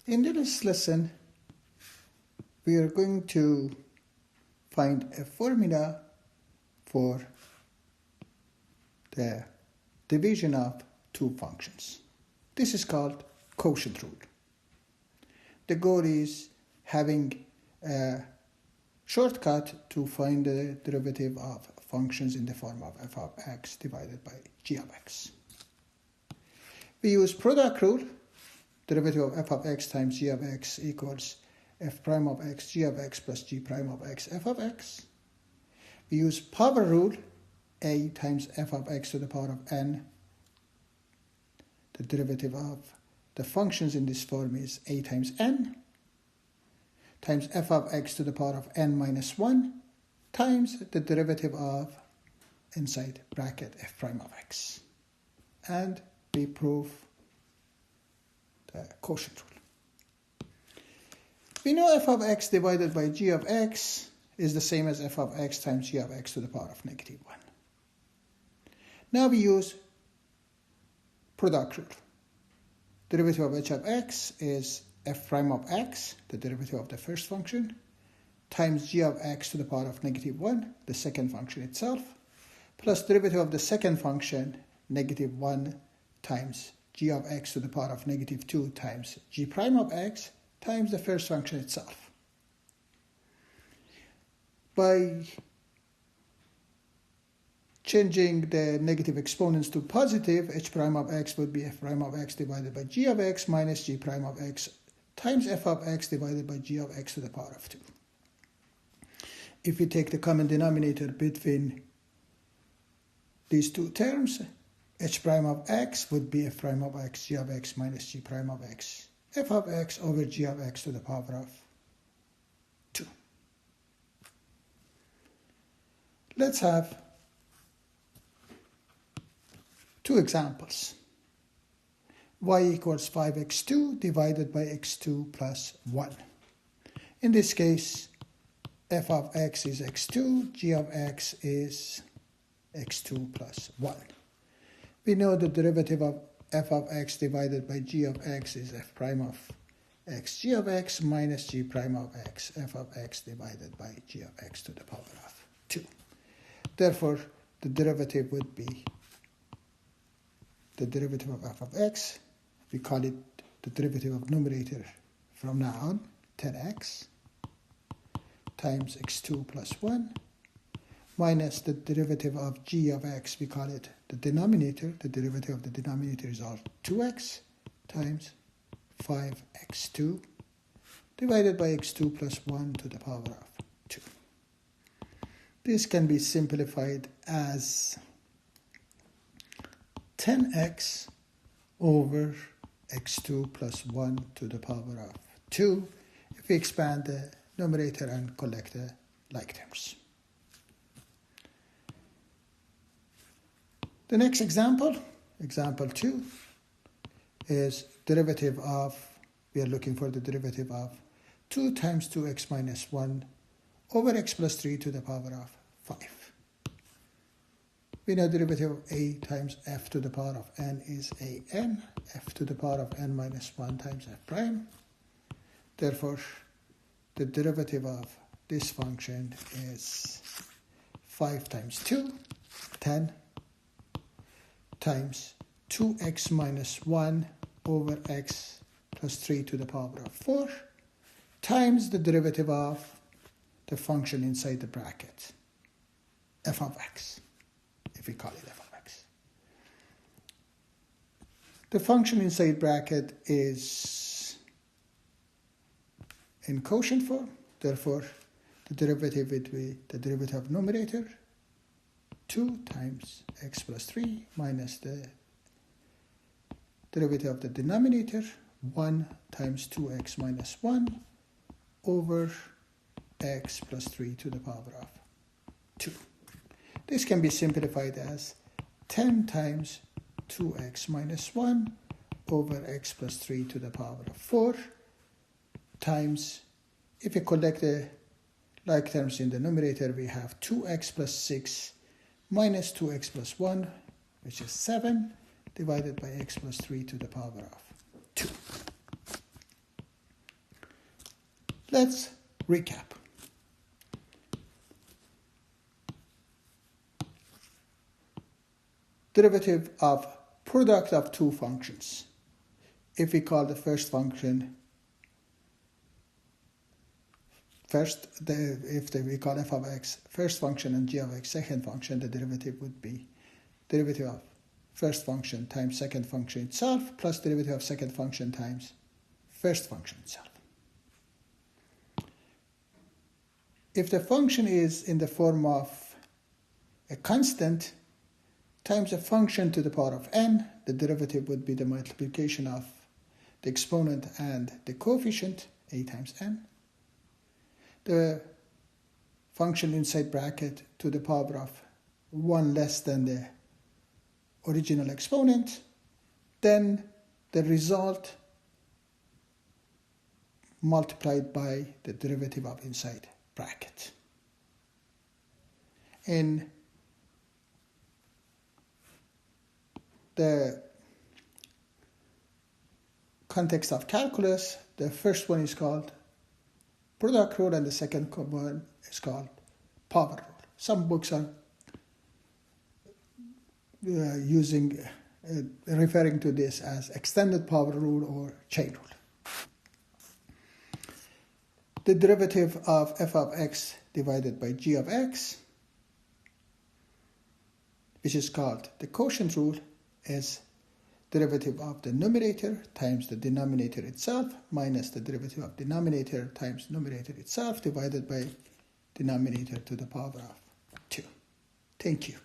In this lesson, we are going to find a formula for the division of two functions. This is called quotient rule. The goal is having a shortcut to find the derivative of functions in the form of f of x divided by g of x. We use product rule. Derivative of f of x times g of x equals f prime of x g of x plus g prime of x f of x. We use power rule, a times f of x to the power of n. The derivative of the functions in this form is a times n times f of x to the power of n minus 1 times the derivative of inside bracket f prime of x. And we prove the quotient rule. We know f of x divided by g of x is the same as f of x times g of x to the power of negative 1. Now we use product rule. Derivative of h of x is f prime of x, the derivative of the first function, times g of x to the power of negative 1, the second function itself, plus derivative of the second function, negative 1 times g of x to the power of negative 2 times g prime of x times the first function itself. By changing the negative exponents to positive, h prime of x would be f prime of x divided by g of x minus g prime of x times f of x divided by g of x to the power of 2. If we take the common denominator between these two terms, h prime of x would be f prime of x g of x minus g prime of x f of x over g of x to the power of 2. Let's have two examples. Y equals 5x2 divided by x2 plus 1. In this case, f of x is x2, g of x is x2 plus 1. We know the derivative of f of x divided by g of x is f prime of x g of x minus g prime of x f of x divided by g of x to the power of 2. Therefore, the derivative would be the derivative of f of x. We call it the derivative of numerator from now on, 10x times x2 plus 1 minus the derivative of g of x, we call it the denominator. The derivative of the denominator is all 2x times 5x2 divided by x2 plus 1 to the power of 2. This can be simplified as 10x over x2 plus 1 to the power of 2 if we expand the numerator and collect the like terms. The next example, example 2, is derivative of, we are looking for the derivative of 2 times 2x minus 1 over x plus 3 to the power of 5. We know derivative of a times f to the power of n is a n, f to the power of n minus 1 times f prime. Therefore, the derivative of this function is 5 times 2, 10, times 2x minus 1 over x plus 3 to the power of 4 times the derivative of the function inside the bracket, f of x, if we call it f of x. The function inside bracket is in quotient form, therefore the derivative would be the derivative of numerator, 2 times x plus 3 minus the derivative of the denominator, 1 times 2x minus 1 over x plus 3 to the power of 2. This can be simplified as 10 times 2x minus 1 over x plus 3 to the power of 4 times, if you collect the like terms in the numerator, we have 2x plus 6 minus 2x plus 1, which is 7, divided by x plus 3 to the power of 2. Let's recap. Derivative of product of two functions. If we call the first function we call f of x first function and g of x second function, the derivative would be derivative of first function times second function itself plus derivative of second function times first function itself. If the function is in the form of a constant times a function to the power of n, the derivative would be the multiplication of the exponent and the coefficient, a times n. The function inside bracket to the power of 1 less than the original exponent, then the result multiplied by the derivative of inside bracket. In the context of calculus, the first one is called product rule and the second one is called power rule. Some books are referring to this as extended power rule or chain rule. The derivative of f of x divided by g of x, which is called the quotient rule, is derivative of the numerator times the denominator itself minus the derivative of denominator times numerator itself divided by denominator to the power of 2. Thank you.